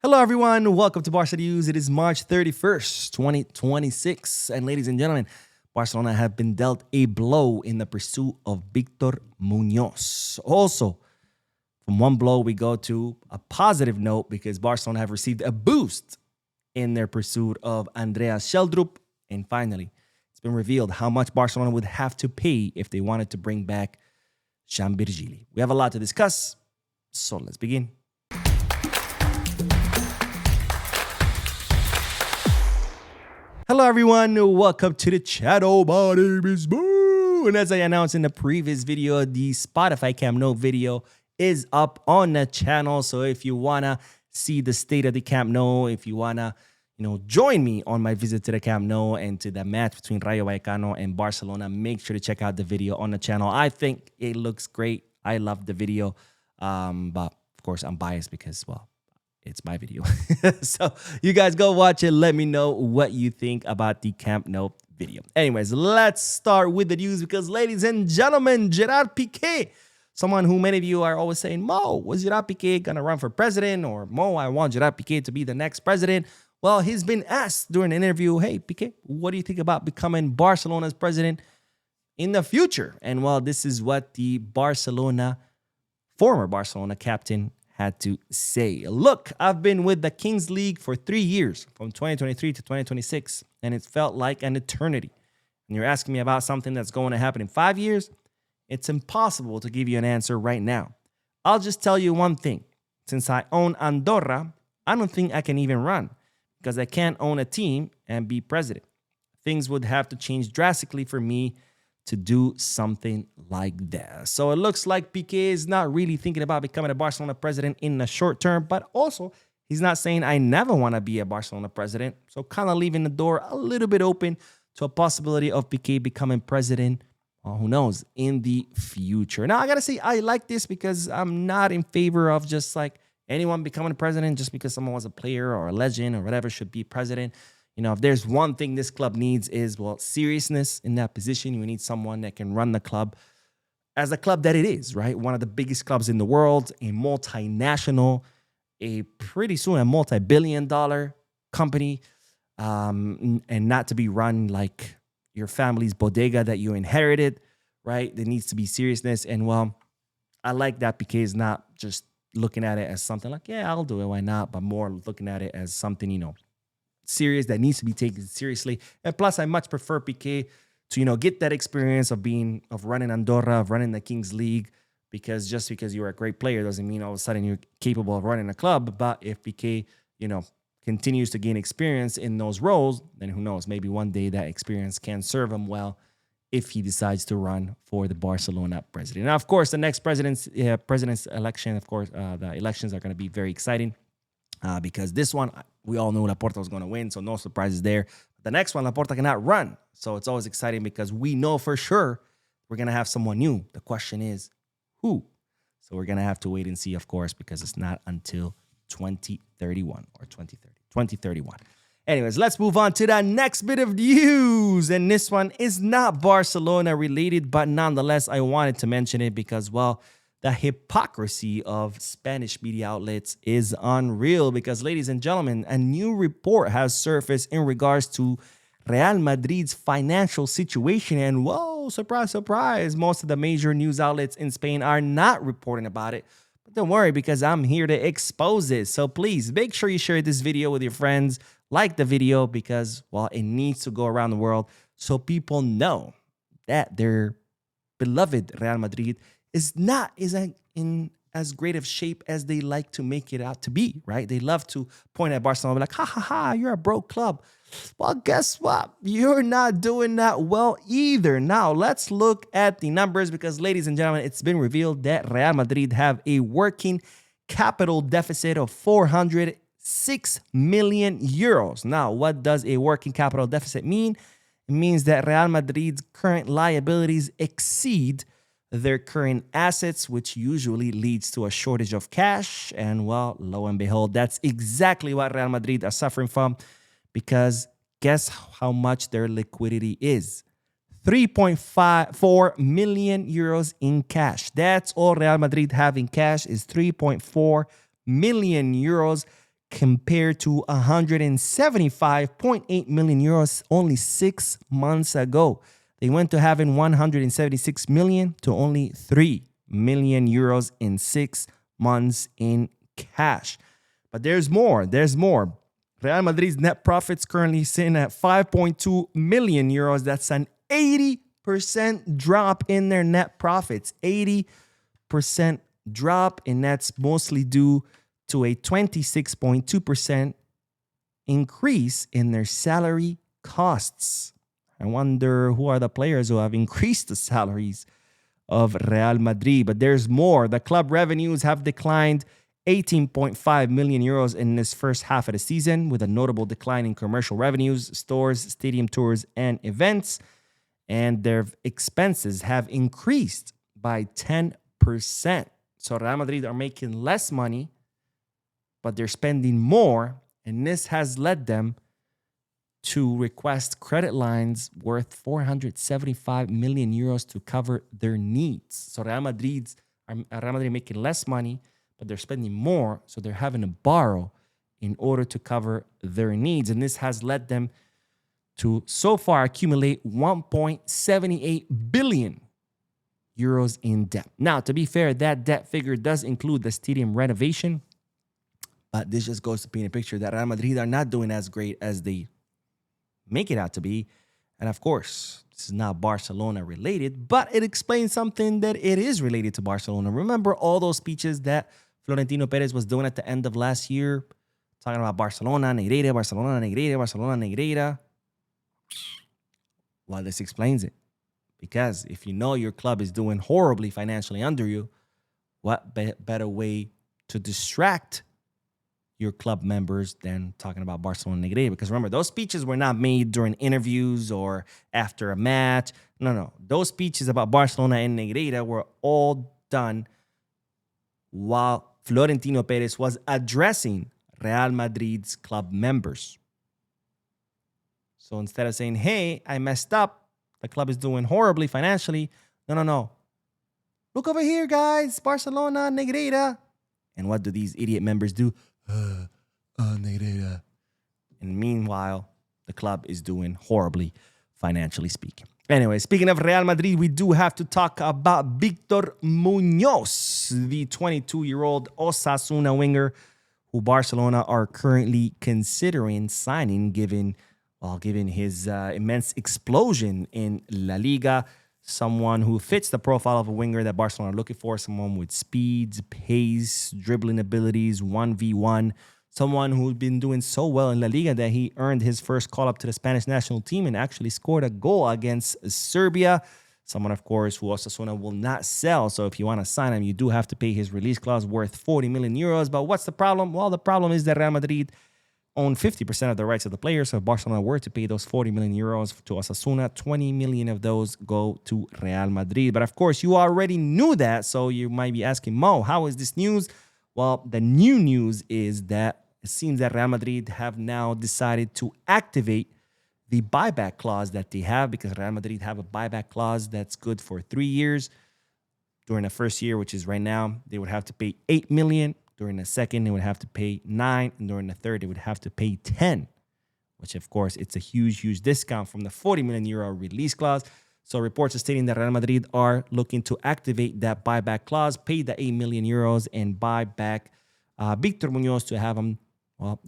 Hello, everyone. Welcome to Barca News. It is March 31st, 2026. And ladies and gentlemen, Barcelona have been dealt a blow in the pursuit of Victor Munoz. Also, from one blow, we go to a positive note because Barcelona have received a boost in their pursuit of Andreas Sheldrup. And finally, it's been revealed how much Barcelona would have to pay if they wanted to bring back Virgili. We have a lot to discuss, so let's begin. Hello, everyone. Welcome to the channel. My name is Boo. And as I announced in the previous video, the Spotify Camp Nou video is up on the channel. So if you want to see the state of the Camp Nou, if you want to, join me on my visit to the Camp Nou and to the match between Rayo Vallecano and Barcelona, make sure to check out the video on the channel. I think it looks great. I love the video. But of course, I'm biased because, well, it's my video. So you guys go watch it. Let me know what you think about the Camp Nou video. Anyways, let's start with the news because, ladies and gentlemen, Gerard Piqué, someone who many of you are always saying, Mo, was Gerard Piqué going to run for president? Or Mo, I want Gerard Piqué to be the next president. Well, he's been asked during an interview, hey, Piqué, what do you think about becoming Barcelona's president in the future? And well, this is what the former Barcelona captain had to say. Look, I've been with the Kings League for 3 years, from 2023 to 2026, and it felt like an eternity. And you're asking me about something that's going to happen in 5 years? It's impossible to give you an answer right now. I'll just tell you one thing. Since I own Andorra, I don't think I can even run because I can't own a team and be president. Things would have to change drastically for me to do something like that. So it looks like Piqué is not really thinking about becoming a Barcelona president in the short term, but also he's not saying I never want to be a Barcelona president. So kind of leaving the door a little bit open to a possibility of Piqué becoming president, or who knows, in the future. Now, I got to say, I like this because I'm not in favor of just like anyone becoming president just because someone was a player or a legend or whatever should be president. If there's one thing this club needs is, well, seriousness in that position. You need someone that can run the club as a club that it is, right? One of the biggest clubs in the world, a multinational, pretty soon a multi-billion-dollar company, and not to be run like your family's bodega that you inherited, right? There needs to be seriousness. And, well, I like that Piqué is not just looking at it as something like, yeah, I'll do it, why not? But more looking at it as something, serious that needs to be taken seriously. And plus, I much prefer Piqué to, get that experience of running Andorra, of running the Kings League, because just because you're a great player doesn't mean all of a sudden you're capable of running a club. But if Piqué, continues to gain experience in those roles, then who knows, maybe one day that experience can serve him well if he decides to run for the Barcelona president. Now, of course, the next president's election, of course, the elections are going to be very exciting. Because this one, we all knew Laporta was going to win, so no surprises there. The next one, Laporta cannot run. So it's always exciting because we know for sure we're going to have someone new. The question is, who? So we're going to have to wait and see, of course, because it's not until 2031 or 2031. Anyways, let's move on to the next bit of news. And this one is not Barcelona related, but nonetheless, I wanted to mention it because, well, the hypocrisy of Spanish media outlets is unreal because, ladies and gentlemen, a new report has surfaced in regards to Real Madrid's financial situation. And whoa, surprise, surprise, most of the major news outlets in Spain are not reporting about it. But don't worry because I'm here to expose it. So please make sure you share this video with your friends. Like the video because, well, it needs to go around the world so people know that their beloved Real Madrid is not in as great of shape as they like to make it out to be, right? They love to point at Barcelona and be like, ha, ha, ha, you're a broke club. Well, guess what? You're not doing that well either. Now, let's look at the numbers because, ladies and gentlemen, it's been revealed that Real Madrid have a working capital deficit of 406 million euros. Now, what does a working capital deficit mean? It means that Real Madrid's current liabilities exceed their current assets, which usually leads to a shortage of cash. And, well, lo and behold, that's exactly what Real Madrid are suffering from because guess how much their liquidity is? 3.4 million euros in cash. That's all Real Madrid have in cash is 3.4 million euros compared to 175.8 million euros only 6 months ago. They went to having 176 million to only 3 million euros in 6 months in cash. But there's more. There's more. Real Madrid's net profits currently sitting at 5.2 million euros. That's an 80% drop in their net profits. 80% drop, and that's mostly due to a 26.2% increase in their salary costs. I wonder who are the players who have increased the salaries of Real Madrid. But there's more. The club revenues have declined 18.5 million euros in this first half of the season, with a notable decline in commercial revenues, stores, stadium tours, and events. And their expenses have increased by 10%. So Real Madrid are making less money, but they're spending more. And this has led them to request credit lines worth 475 million euros to cover their needs. So Real Madrid making less money, but they're spending more, so they're having to borrow in order to cover their needs. And this has led them to so far accumulate 1.78 billion euros in debt. Now, to be fair, that debt figure does include the stadium renovation, but this just goes to paint a picture that Real Madrid are not doing as great as they make it out to be. And of course, this is not Barcelona related, but it explains something that it is related to Barcelona. Remember all those speeches that Florentino Perez was doing at the end of last year, talking about Barcelona, Negreira, Barcelona, Negreira, Barcelona, Negreira? Well, this explains it. Because if you know your club is doing horribly financially under you, what better way to distract your club members than talking about Barcelona Negreira? Because remember, those speeches were not made during interviews or after a match. No. Those speeches about Barcelona and Negreira were all done while Florentino Perez was addressing Real Madrid's club members. So instead of saying, hey, I messed up, the club is doing horribly financially. No. Look over here, guys. Barcelona, Negreira. And what do these idiot members do? Negreira. And meanwhile, the club is doing horribly, financially speaking. Anyway, speaking of Real Madrid, we do have to talk about Victor Munoz, the 22-year-old Osasuna winger who Barcelona are currently considering signing, given his immense explosion in La Liga. Someone who fits the profile of a winger that Barcelona are looking for, someone with speed, pace, dribbling abilities, 1v1, someone who's been doing so well in La Liga that he earned his first call-up to the Spanish national team and actually scored a goal against Serbia. Someone, of course, who Osasuna will not sell. So if you want to sign him, you do have to pay his release clause worth 40 million euros. But what's the problem? Well, the problem is that Real Madrid own 50% of the rights of the player. So if Barcelona were to pay those 40 million euros to Osasuna, 20 million of those go to Real Madrid. But of course, you already knew that. So you might be asking, Mo, how is this news? Well, the new news is that it seems that Real Madrid have now decided to activate the buyback clause that they have, because Real Madrid have a buyback clause that's good for 3 years. During the first year, which is right now, they would have to pay 8 million. During the second, they would have to pay 9. And during the third, they would have to pay 10, which, of course, it's a huge discount from the 40 million euro release clause. So reports are stating that Real Madrid are looking to activate that buyback clause, pay the 8 million euros, and buy back Victor Munoz to have him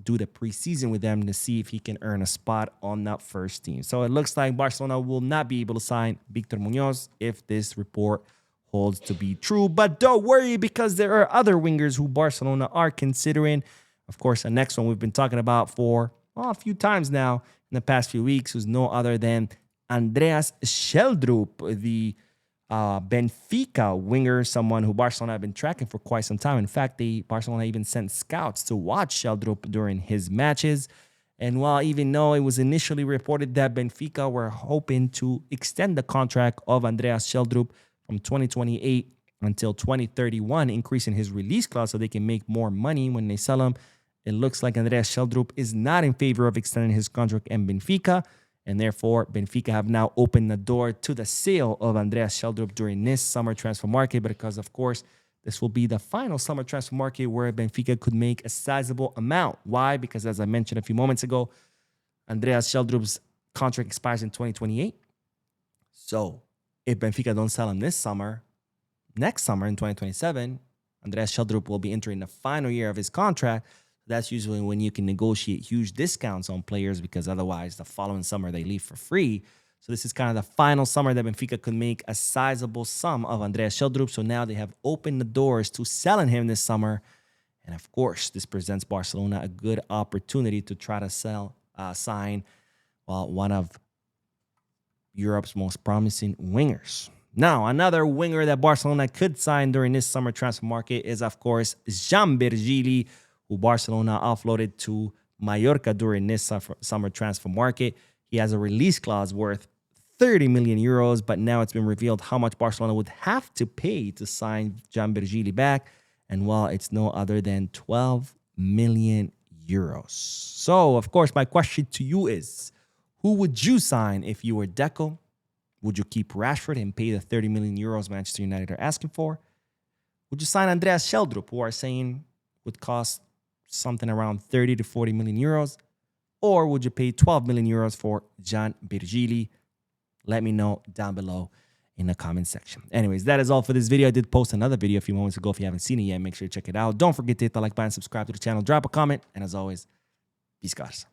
do the preseason with them to see if he can earn a spot on that first team. So it looks like Barcelona will not be able to sign Victor Munoz if this report holds to be true. But don't worry, because there are other wingers who Barcelona are considering. Of course, the next one we've been talking about for a few times now in the past few weeks was no other than Andreas Sheldrup, the Benfica winger, someone who Barcelona have been tracking for quite some time. In fact, Barcelona even sent scouts to watch Sheldrup during his matches. And while even though it was initially reported that Benfica were hoping to extend the contract of Andreas Sheldrup from 2028 until 2031, increasing his release clause so they can make more money when they sell him, it looks like Andreas Sheldrup is not in favor of extending his contract in Benfica. And therefore, Benfica have now opened the door to the sale of Andreas Sheldrup during this summer transfer market, because, of course, this will be the final summer transfer market where Benfica could make a sizable amount. Why? Because as I mentioned a few moments ago, Andreas Sheldrup's contract expires in 2028. So if Benfica don't sell him this summer, next summer in 2027, Andreas Sheldrup will be entering the final year of his contract. That's usually when you can negotiate huge discounts on players, because otherwise the following summer they leave for free. So this is kind of the final summer that Benfica could make a sizable sum of Andreas Sheldrup. So now they have opened the doors to selling him this summer. And of course, this presents Barcelona a good opportunity to try to sign one of Europe's most promising wingers. Now, another winger that Barcelona could sign during this summer transfer market is, of course, Virgili, who Barcelona offloaded to Mallorca during this summer transfer market. He has a release clause worth 30 million euros, but now it's been revealed how much Barcelona would have to pay to sign Virgili back. And well, it's no other than 12 million euros. So, of course, my question to you is, who would you sign if you were Deco? Would you keep Rashford and pay the 30 million euros Manchester United are asking for? Would you sign Andreas Sheldrup, who are saying would cost something around 30 to 40 million euros? Or would you pay 12 million euros for Virgili? Let me know down below in the comment section. Anyways, that is all for this video. I did post another video a few moments ago. If you haven't seen it yet, make sure you check it out. Don't forget to hit the like button, subscribe to the channel, drop a comment, and as always, peace, guys.